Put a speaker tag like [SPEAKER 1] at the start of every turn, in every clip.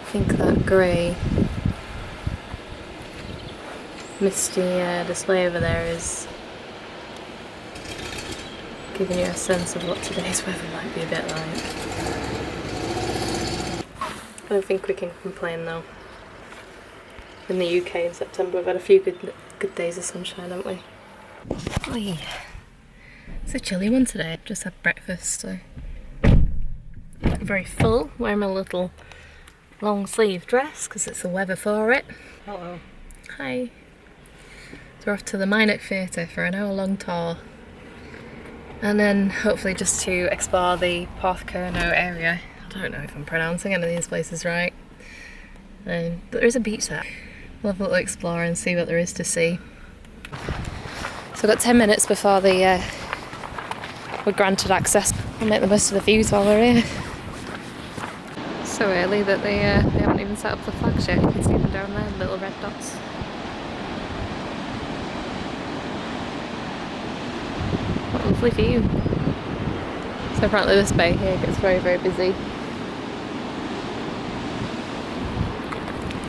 [SPEAKER 1] think that grey misty display over there is giving you a sense of what today's weather might be a bit like. I don't think we can complain though. In the UK in September we've had a few good days of sunshine, haven't we? Oh yeah. It's a chilly one today. Just had breakfast, so very full. Wearing my little long sleeve dress because it's the weather for it. Hello. Hi. So we're off to the Minack Theatre for an hour-long tour, and then hopefully just to explore the Porthcurno area. I don't know if I'm pronouncing any of these places right. But there is a beach there. We'll have a little explore and see what there is to see. So we've got 10 minutes before we're granted access. We'll make the most of the views while we're here. So early that they haven't even set up the flags yet. You can see them down there, little red dots. What a lovely view. So apparently this bay here gets very, very busy.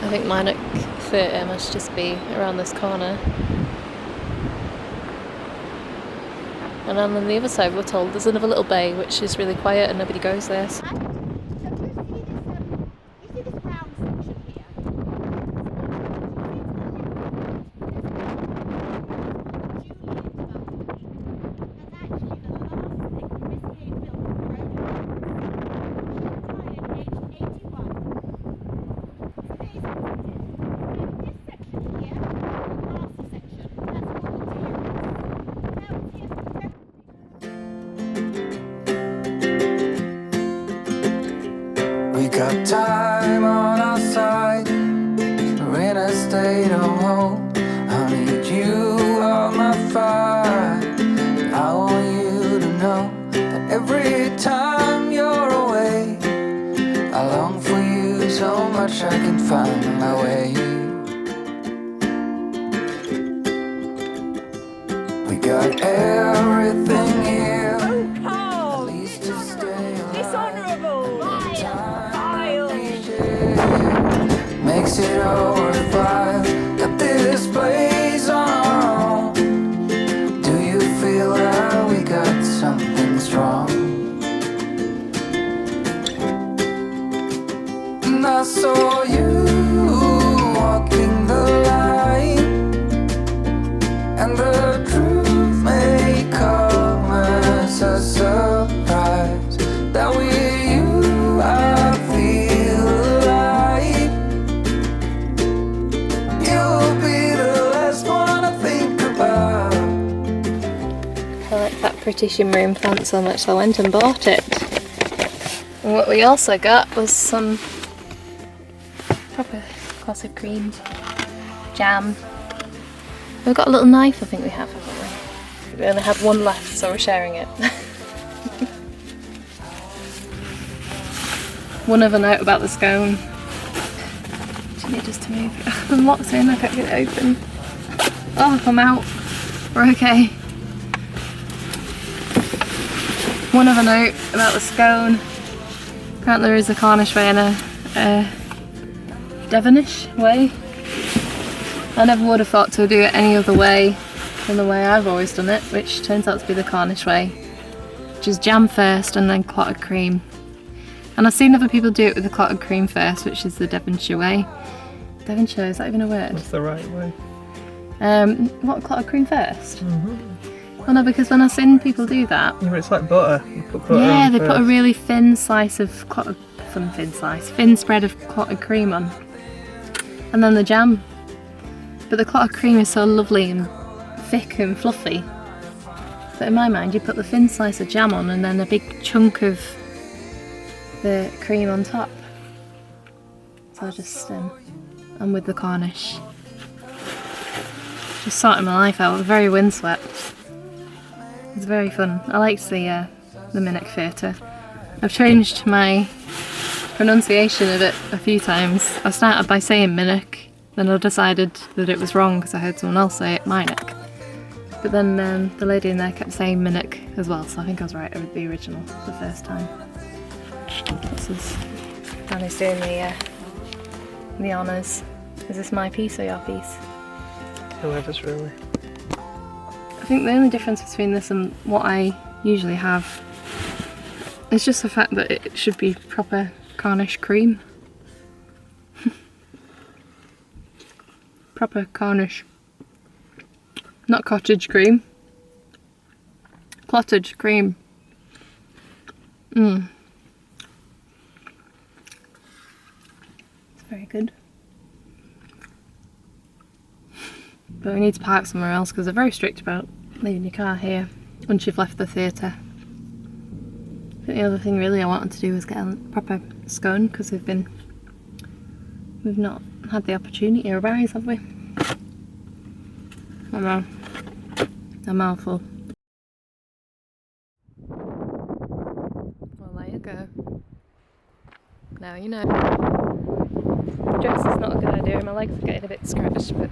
[SPEAKER 1] I think Minack Theatre must just be around this corner. And then on the other side we're told there's another little bay which is really quiet and nobody goes there.
[SPEAKER 2] Got time on our side, we're in a state of hope. I need you on my fire. I want you to know that every time you're away, I long for you so much I can find my way. We got everything here, at least to stay alive.
[SPEAKER 3] Dishonourable!
[SPEAKER 2] Makes it all worthwhile. Got this place on our own. Do you feel that we got something strong? And I saw you walking the line, and the truth may come as a surprise that with you I feel alive. You'll be the last one I think about.
[SPEAKER 1] I like that pretty shimmering plant so much so I went and bought it. And what we also got was some proper classic cream, jam. We've got a little knife, I think we have, haven't we? We only had one left, so we're sharing it. One other note about the scone. Do you need us to move? I'm locked in, I can't get it open. Oh, I'm out. We're okay. One other note about the scone. Apparently there is a Cornish way and a Devonish way. I never would have thought to do it any other way than the way I've always done it, which turns out to be the Cornish way, which is jam first and then clotted cream. And I've seen other people do it with the clotted cream first, which is the Devonshire way. Devonshire, is that even a word?
[SPEAKER 4] That's the right way.
[SPEAKER 1] What, clotted cream first? Well no, because when I've seen people do that...
[SPEAKER 4] Yeah, but it's like butter. You put butter
[SPEAKER 1] yeah,
[SPEAKER 4] on
[SPEAKER 1] they
[SPEAKER 4] first.
[SPEAKER 1] put a really thin slice of thin spread of clotted cream on. And then the jam. But the clotted cream is so lovely and thick and fluffy that in my mind you put the thin slice of jam on and then a big chunk of the cream on top. So I just, I'm with the Cornish. Just sorting my life out, very windswept. It's very fun. I liked the Minack Theatre. I've changed my pronunciation of it a few times. I started by saying Minack, then I decided that it was wrong because I heard someone else say it, Minack. But then the lady in there kept saying Minack as well, so I think I was right with the original the first time. This is Annie's doing the the honours. Is this my piece or your piece?
[SPEAKER 4] Whoever's really.
[SPEAKER 1] I think the only difference between this and what I usually have is just the fact that it should be proper Cornish cream. Proper Cornish. Not cottage cream. Clottage cream. It's very good. But we need to park somewhere else because they're very strict about leaving your car here once you've left the theatre. I think the other thing really I wanted to do was get a proper scone because we've not had the opportunity or rise, have we? I know. A mouthful. Well, there you go. Now you know. Dress is not a good idea, my legs are getting a bit scratched, but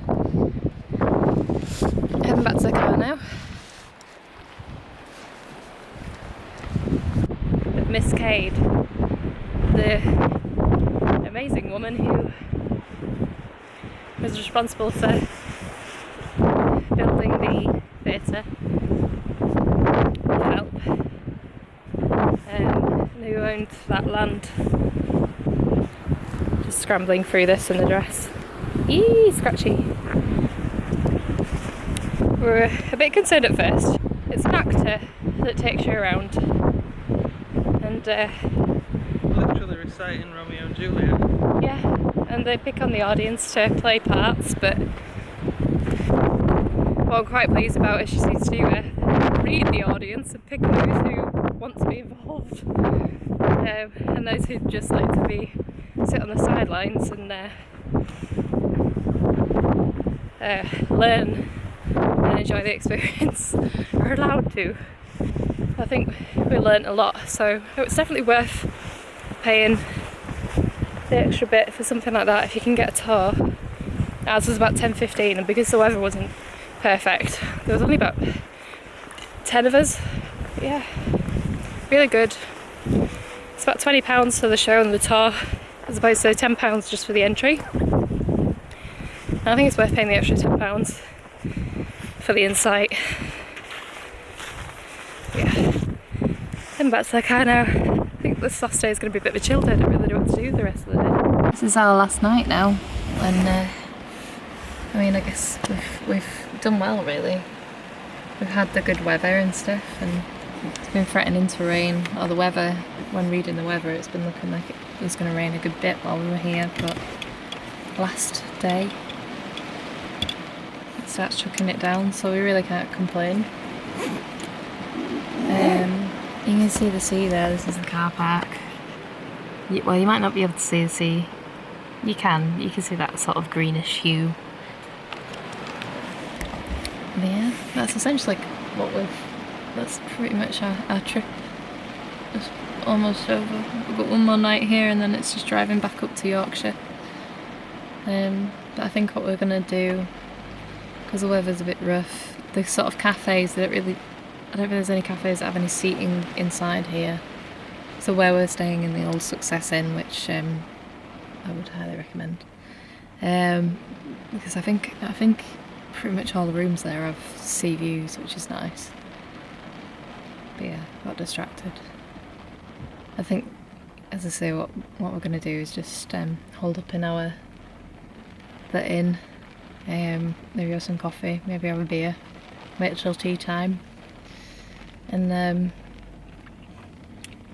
[SPEAKER 1] heading back to the car now. With Miss Cade, the amazing woman who was responsible for building the theatre with help, who owned that land. Just scrambling through this in the dress. Eee, scratchy. We're a bit concerned at first. It's an actor that takes you around and
[SPEAKER 4] Literally reciting Romeo and Juliet.
[SPEAKER 1] yeah, and they pick on the audience to play parts, but what I'm quite pleased about is she seems to read the audience and pick those who want to be involved, and those who just like to sit on the sidelines and learn and enjoy the experience are allowed to. I think we learnt a lot, so it's definitely worth paying the extra bit for something like that if you can get a tour. Ours was about 10:15, and because the weather wasn't perfect, there was only about 10 of us. But yeah, really good. It's about £20 for the show and the tour, as opposed to £10 just for the entry. And I think it's worth paying the extra £10 for the insight. Yeah, heading back to the car now. I think this last day is going to be a bit of a chill day. I don't really know what to do the rest of the day. This is our last night now, and I mean, I guess we've done well really. We've had the good weather and stuff, and it's been threatening to rain. Or the weather, when reading the weather, it's been looking like it was going to rain a good bit while we were here, but last day it starts chucking it down, so we really can't complain. You can see the sea there. This is the car park. Well, you might not be able to see the sea. You can see that sort of greenish hue. But yeah, that's essentially that's pretty much our trip. It's almost over. We've got one more night here and then it's just driving back up to Yorkshire. But I think what we're going to do, because the weather's a bit rough, the sort of cafes, I don't think there's any cafes that have any seating inside here. So where we're staying in the old Success Inn, which I would highly recommend, because I think pretty much all the rooms there have sea views, which is nice. But yeah, got distracted. I think, as I say, what we're going to do is just hold up in the inn, maybe have some coffee, maybe have a beer, wait till tea time. And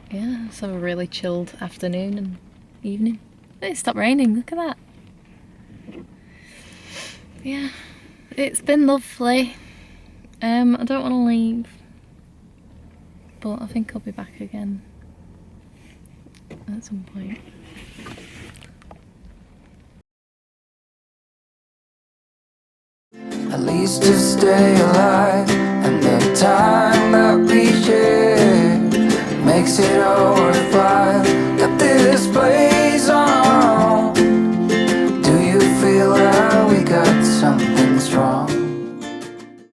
[SPEAKER 1] yeah, so a really chilled afternoon and evening. It stopped raining, look at that. Yeah, it's been lovely. I don't want to leave, but I think I'll be back again at some point.
[SPEAKER 2] At least to stay alive, and the time that we share makes it all worthwhile.